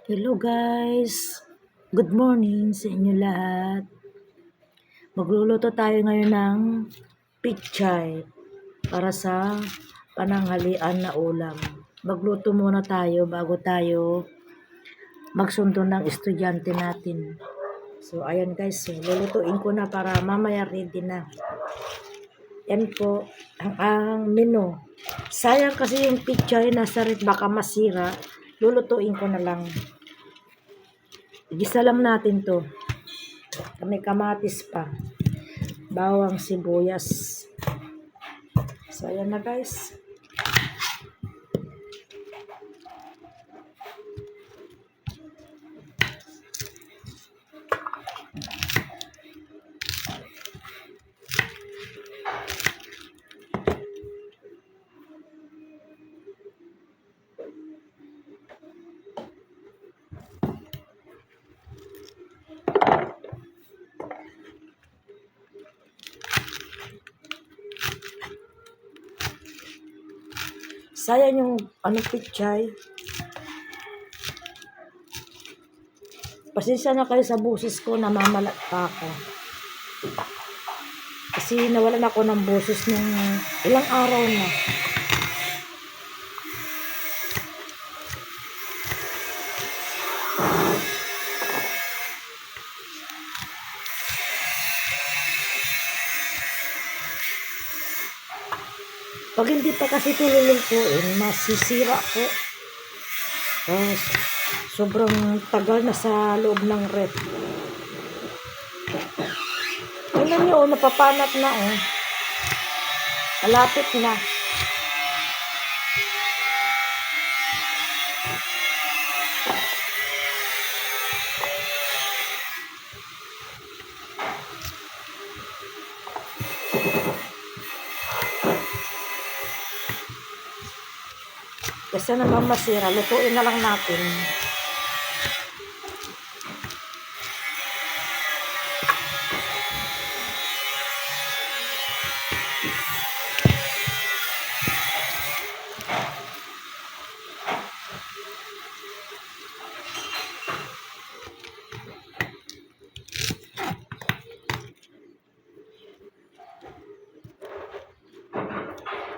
Hello guys! Good morning sa inyo lahat. Magluluto tayo ngayon ng pichay para sa pananghalian na ulam. Magluto muna tayo bago tayo magsundo ng estudyante natin. So ayan guys, lulutuin ko na para mamaya ready na. Yan po ang menu. Sayang kasi yung pichay nasa ref baka masira. Lulutuin ko na lang. Igisa lang natin to. May kamatis pa. Bawang, sibuyas. So, ayan na guys. Sayang yung pichay. Pasensya na kayo sa boses ko, namamalat pa ako. Kasi nawalan ako ng boses ng ilang araw na. Pag hindi pa kasi ito lulutuin, masisira ko. Sobrang tagal na sa loob ng ref. Tingnan nyo, napapanat na malapit na. Kasi naman masira, lutuin na lang natin.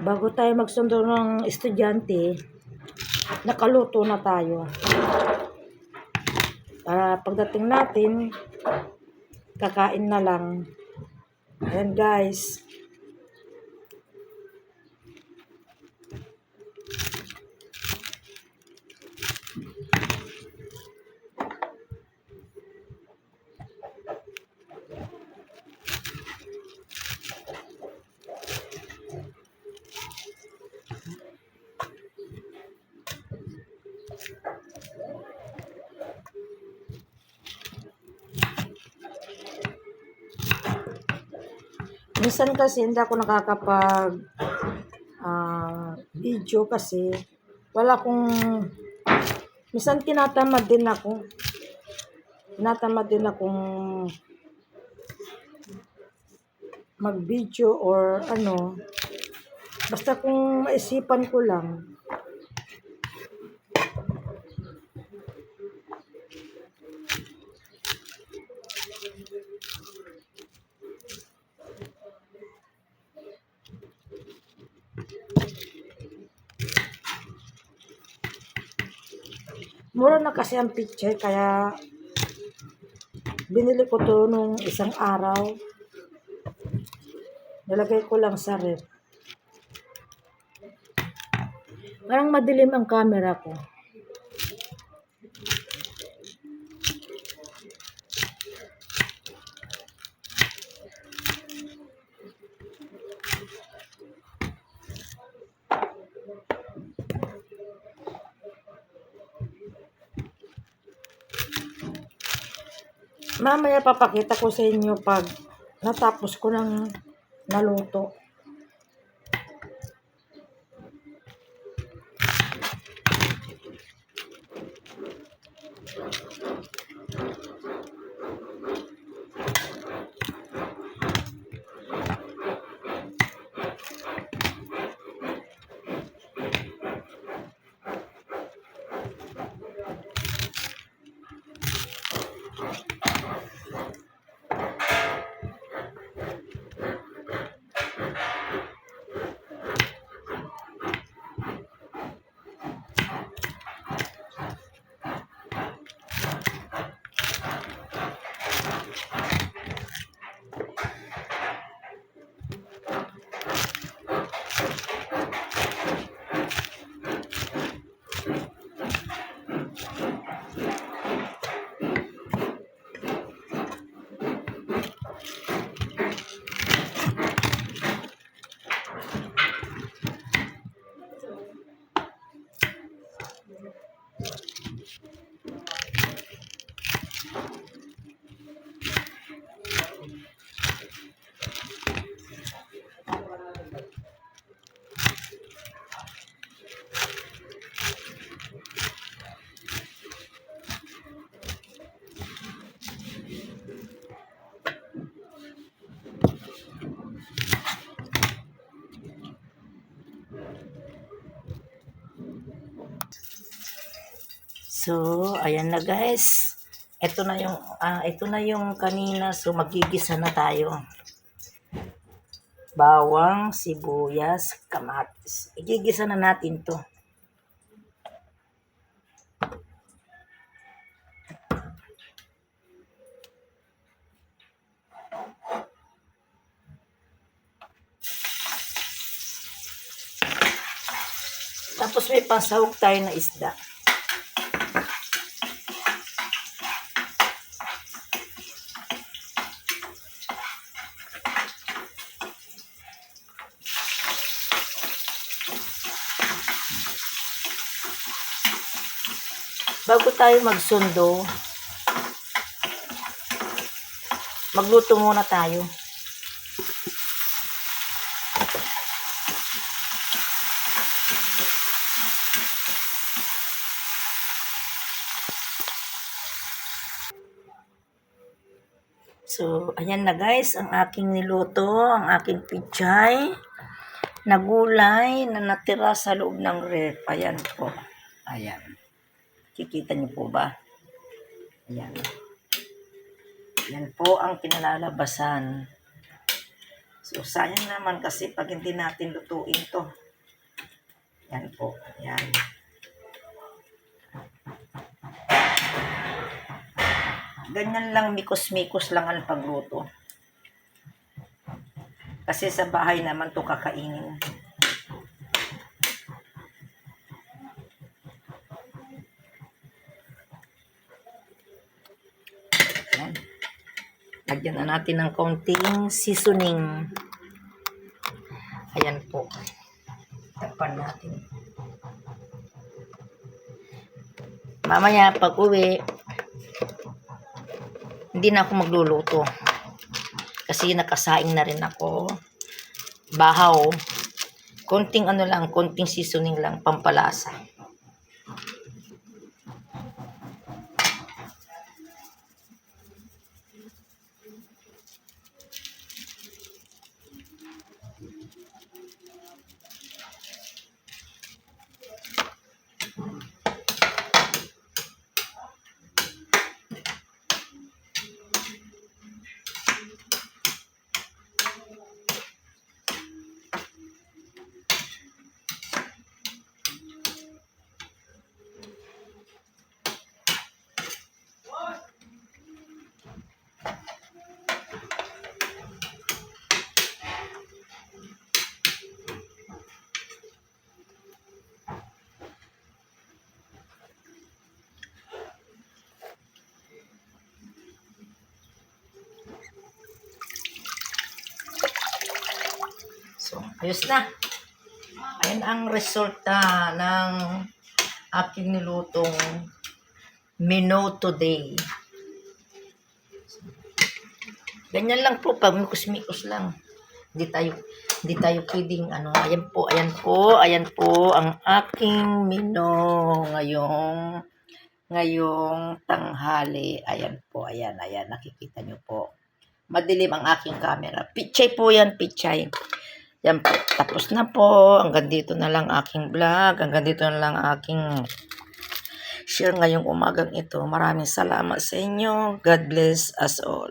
Bago tayo magsundo ng estudyante, nakaluto na tayo. Para pagdating natin, kakain na lang. Ayan guys. Minsan kasi hindi ako nakakapag video kasi wala akong, minsan tinatamad din akong mag video or basta kung maisipan ko lang. Mura na kasi ang picture kaya binili ko to nung isang araw. Nilagay ko lang sa ref. Parang madilim ang camera ko. Mamaya papakita ko sa inyo pag natapos ko ng naluto. So, ayan na guys. Ito na yung kanina. So, magigisa na tayo. Bawang, sibuyas, kamatis. Igigisa na natin to. Tapos may pasahog tayo na isda. Bago tayo magsundo, magluto muna tayo. So, ayan na guys, ang aking niluto, ang aking pichay na gulay na natira sa loob ng ref. Ayan po. Ayan. Kikita niyo po ba? Ayan. Yan po ang kinalalabasan. So, sayang naman kasi pag hindi natin lutuin to. Yan po. Yan. Ganyan lang, mikos-mikos lang ang pagluto. Kasi sa bahay naman to kakainin. Yan. Lagyan na natin ng konting seasoning. Ayan po. Tapan natin. Mamaya pag uwi, hindi na ako magluluto. Kasi nakasaing na rin ako. Bahaw. Konting konting seasoning lang, pampalasa. So, ayos na. Ayan ang resulta ng aking nilutong menu today. Ganyan lang po, pag mikos-mikos lang. Hindi tayo pwedeng ayan po ang aking menu ngayong tanghali. Ayan po, ayan, nakikita nyo po. Madilim ang aking camera. Pichay po yan, pichay. Yan po, tapos na po. Hanggang dito na lang aking vlog. Hanggang dito na lang aking share ngayong umagang ito. Maraming salamat sa inyo. God bless us all.